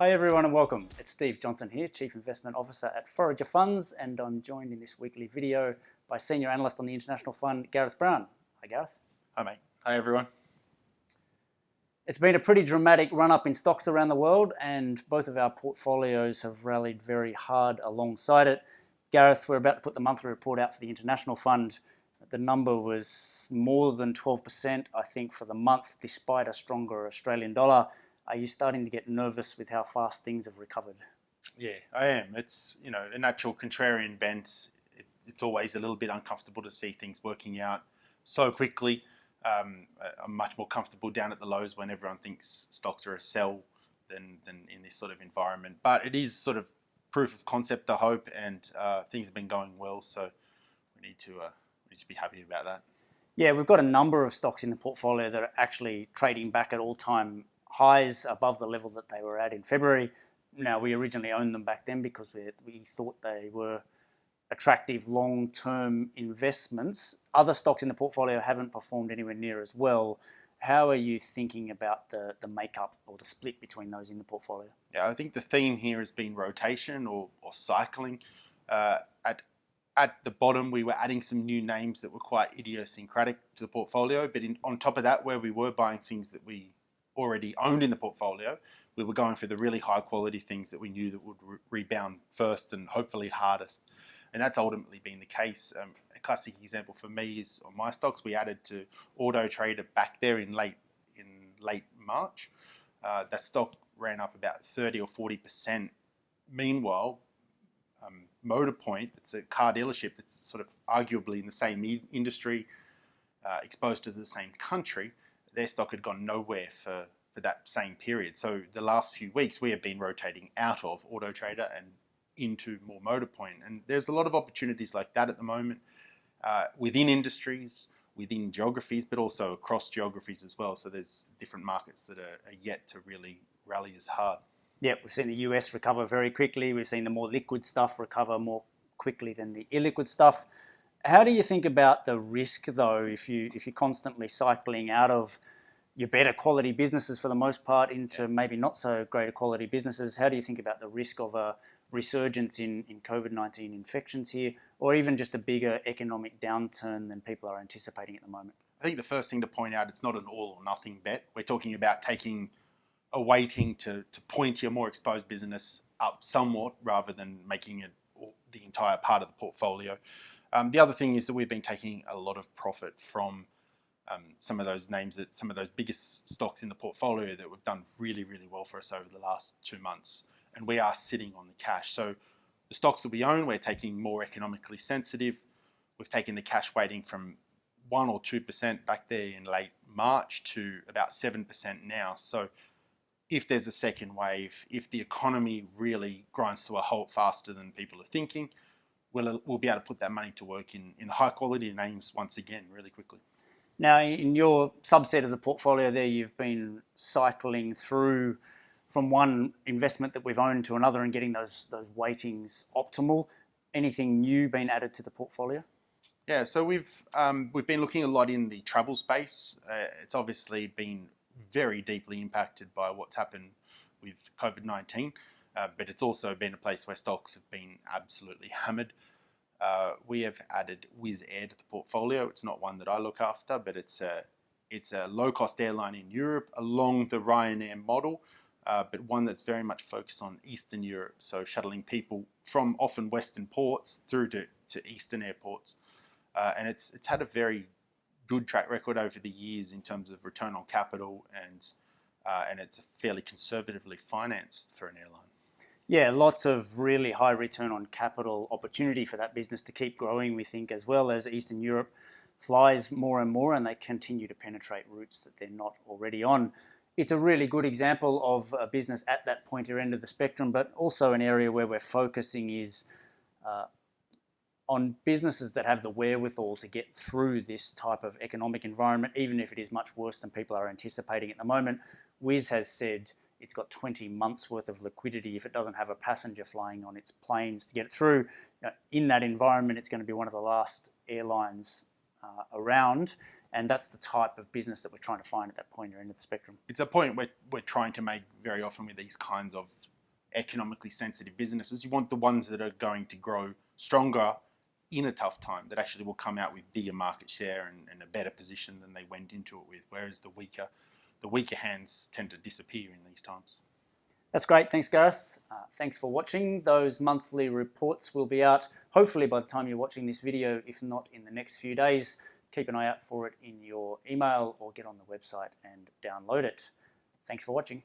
Hi everyone and welcome. It's Steve Johnson here, Chief Investment Officer at Forager Funds, and I'm joined in this weekly video by Senior Analyst on the International Fund, Gareth Brown. Hi Gareth. Hi mate. Hi everyone. It's been a pretty dramatic run-up in stocks around the world, and both of our portfolios have rallied very hard alongside it. Gareth, we're about to put the monthly report out for the International Fund. The number was more than 12%, I think, for the month, despite a stronger Australian dollar. Are you starting to get nervous with how fast things have recovered? Yeah, I am. It's, a natural contrarian bent. It's always a little bit uncomfortable to see things working out so quickly. I'm much more comfortable down at the lows when everyone thinks stocks are a sell than in this sort of environment. But it is sort of proof of concept, I hope, and things have been going well, so we need to be happy about that. Yeah, we've got a number of stocks in the portfolio that are actually trading back at all-time highs above the level that they were at in February. Now, we originally owned them back then because we thought they were attractive long-term investments. Other stocks in the portfolio haven't performed anywhere near as well. How are you thinking about the makeup or the split between those in the portfolio? Yeah, I think the theme here has been rotation or cycling. At the bottom, we were adding some new names that were quite idiosyncratic to the portfolio, but on top of that, where we were buying things that we already owned in the portfolio, we were going for the really high quality things that we knew that would rebound first and hopefully hardest. And that's ultimately been the case. A classic example for me is on my stocks, we added to Auto Trader back there in late March. That stock ran up about 30 or 40%. Meanwhile, Motorpoint, it's a car dealership that's sort of arguably in the same industry, exposed to the same country. Their stock had gone nowhere for that same period. So the last few weeks, we have been rotating out of Auto Trader and into more Motorpoint. And there's a lot of opportunities like that at the moment within industries, within geographies, but also across geographies as well. So there's different markets that are yet to really rally as hard. Yeah, we've seen the US recover very quickly. We've seen the more liquid stuff recover more quickly than the illiquid stuff. How do you think about the risk, though, if you're constantly cycling out of your better quality businesses for the most part into maybe not so greater quality businesses? How do you think about the risk of a resurgence in COVID-19 infections here, or even just a bigger economic downturn than people are anticipating at the moment? I think the first thing to point out, it's not an all or nothing bet. We're talking about taking a weighting to point your more exposed business up somewhat rather than making it the entire part of the portfolio. The other thing is that we've been taking a lot of profit from some of those names, some of those biggest stocks in the portfolio that have done really, really well for us over the last 2 months. And we are sitting on the cash. So the stocks that we own, we're taking more economically sensitive. We've taken the cash weighting from 1 or 2% back there in late March to about 7% now. So if there's a second wave, if the economy really grinds to a halt faster than people are thinking, we'll be able to put that money to work in the high quality names once again really quickly. Now, in your subset of the portfolio there, you've been cycling through from one investment that we've owned to another and getting those weightings optimal. Anything new been added to the portfolio? Yeah, so we've been looking a lot in the travel space. It's obviously been very deeply impacted by what's happened with COVID-19. But it's also been a place where stocks have been absolutely hammered. We have added Wizz Air to the portfolio. It's not one that I look after, but it's a low-cost airline in Europe along the Ryanair model, but one that's very much focused on Eastern Europe, so shuttling people from often Western ports through to Eastern airports. And it's had a very good track record over the years in terms of return on capital, and it's fairly conservatively financed for an airline. Yeah, lots of really high return on capital opportunity for that business to keep growing, we think, as well as Eastern Europe flies more and more and they continue to penetrate routes that they're not already on. It's a really good example of a business at that pointer end of the spectrum, but also an area where we're focusing is on businesses that have the wherewithal to get through this type of economic environment, even if it is much worse than people are anticipating at the moment. Wizz has said it's got 20 months worth of liquidity if it doesn't have a passenger flying on its planes to get it through. In that environment, it's going to be one of the last airlines around, and that's the type of business that we're trying to find at that pointer end of the spectrum. It's a point we're trying to make very often with these kinds of economically sensitive businesses. You want the ones that are going to grow stronger in a tough time, that actually will come out with bigger market share and a better position than they went into it with, whereas the weaker hands tend to disappear in these times. That's great. Thanks, Gareth. Thanks for watching. Those monthly reports will be out hopefully by the time you're watching this video, if not in the next few days. Keep an eye out for it in your email or get on the website and download it. Thanks for watching.